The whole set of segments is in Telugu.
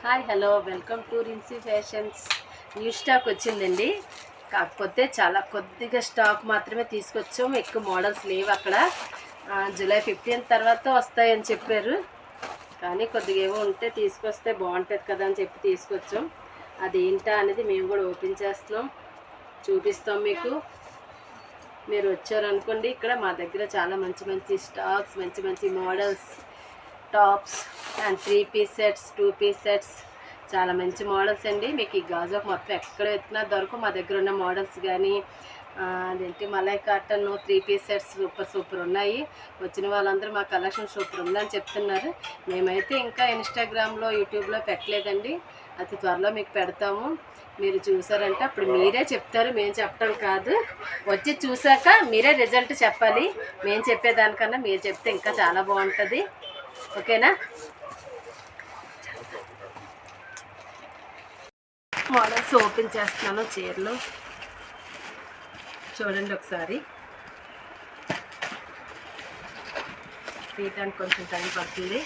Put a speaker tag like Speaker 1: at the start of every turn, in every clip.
Speaker 1: Hi hello welcome to Rincy fashions. New stock వచ్చిందండి. కాకపోతే చాలా కొద్దిగా స్టాక్ మాత్రమే తీసుకొచ్చాము. ఎక్కువ మోడల్స్ లేవు అక్కడ. జూలై 15 తర్వాత వస్తాయని చెప్పారు. కానీ కొద్దిగా ఏవో ఉంటే తీసుకొస్తే బాగుంటుంది కదా అని చెప్పి తీసుకొచ్చాం. అదేంటా అనేది మేము కూడా ఓపెన్ చేస్తున్నాం, చూపిస్తాం మీకు. మీరు వచ్చారనుకోండి, ఇక్కడ మా దగ్గర చాలా మంచి మంచి స్టాక్స్, మంచి మంచి models, tops and 3 piece sets, 2 piece sets, చాలా మంచి మోడల్స్ అండి. మీకు ఈ గాజుకు మొత్తం ఎక్కడ వెతికినా దొరకవు. మా దగ్గర ఉన్న మోడల్స్ కానీ అదేంటి మలై కాటన్ 3 పీస్ సెట్స్ సూపర్ ఉన్నాయి. వచ్చిన వాళ్ళందరూ మా కలెక్షన్ సూపర్ ఉందని చెప్తున్నారు. మేమైతే ఇంకా ఇన్స్టాగ్రామ్లో, యూట్యూబ్లో పెట్టలేదండి. అతి త్వరలో మీకు పెడతాము. మీరు చూసారంటే అప్పుడు మీరే చెప్తారు, మేము చెప్పడం కాదు. వచ్చి చూసాక మీరే రిజల్ట్ చెప్పాలి. మేము చెప్పేదానికన్నా మీరు చెప్తే ఇంకా చాలా బాగుంటుంది. ఓకేనా? మోడల్స్ ఓపెన్ చేస్తున్నాను. చీరలు చూడండి ఒకసారి. తీయటానికి కొంచెం టైం పడుతుంది.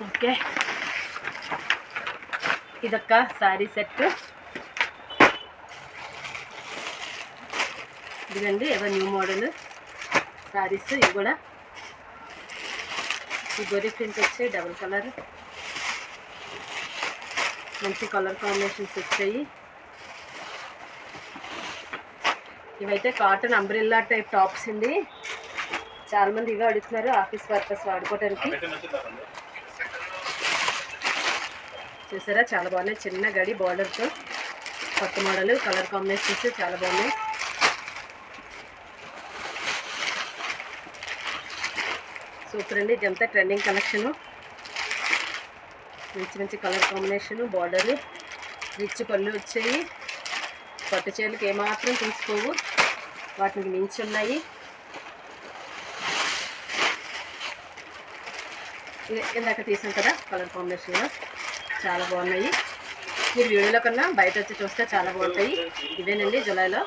Speaker 1: ఓకే, ఇదొక శారీ సెట్. ఇదిగండి ఏదో న్యూ మోడల్ శారీస్. ఇవి కూడా ఈ గొరి ప్రింట్ వచ్చాయి, డబుల్ కలర్, మంచి కలర్ కాంబినేషన్స్ వచ్చాయి. ఇవైతే కాటన్ అంబ్రెల్లా టైప్ టాప్స్ అండి. చాలామంది ఇవే అడుగుతున్నారు ఆఫీస్ పర్పస్ వాడుకోవడానికి. చూసారా, చాలా బాగున్నాయి. చిన్న గడి బార్డర్తో కొత్త మోడల్, కలర్ కాంబినేషన్స్ చాలా బాగున్నాయి. సూపర్ అండి. ఇదంతా ట్రెండింగ్ కలెక్షను. మంచి మంచి కలర్ కాంబినేషను, బార్డరు, రిచ్ పళ్ళు వచ్చాయి. పట్టు చీరలకు ఏమాత్రం తీసుకోవు, వాటికి మించి ఉన్నాయి. ఇందాక తీసాం కదా కలర్ కాంబినేషన్లో, చాలా బాగున్నాయి. మీరు వీడియోలో కన్నా బయట వచ్చి చూస్తే చాలా బాగుంటాయి. ఇవేనండి జూలైలో,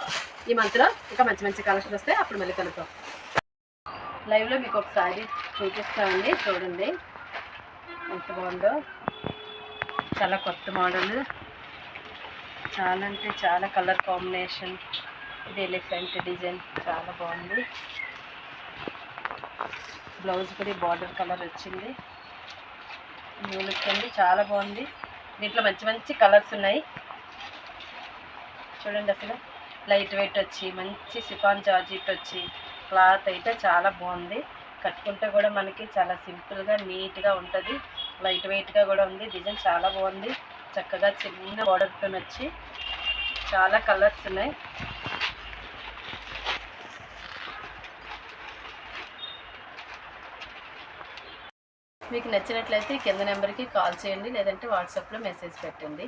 Speaker 1: ఈ మంత్లో ఇంకా మంచి మంచి కలెక్షన్ వస్తే అప్పుడు మళ్ళీ కలుద్దాం. లైవ్లో మీకు ఒకసారి చూపిస్తామండి, చూడండి ఎంత బాగుందో. చాలా కొత్త మోడల్, చాలా అంటే చాలా కలర్ కాంబినేషన్. ఇది ఎలిఫెంట్ డిజైన్, చాలా బాగుంది. బ్లౌజ్ కూడా బార్డర్ కలర్ వచ్చింది. న్యూ లుక్ అండి, చాలా బాగుంది. దీంట్లో మంచి మంచి కలర్స్ ఉన్నాయి. చూడండి, అసలు లైట్ వెయిట్ వచ్చి మంచి సిఫాన్ జార్జెట్ వచ్చి క్లాత్ అయితే చాలా బాగుంది. కట్టుకుంటే కూడా మనకి చాలా సింపుల్గా నీట్గా ఉంటుంది. లైట్ వెయిట్గా కూడా ఉంది. డిజైన్ చాలా బాగుంది. చక్కగా చిన్న బార్డర్తో వచ్చి చాలా కలర్స్ ఉన్నాయి. మీకు నచ్చినట్లయితే కింద నెంబర్కి కాల్ చేయండి, లేదంటే వాట్సాప్లో మెసేజ్ పెట్టండి.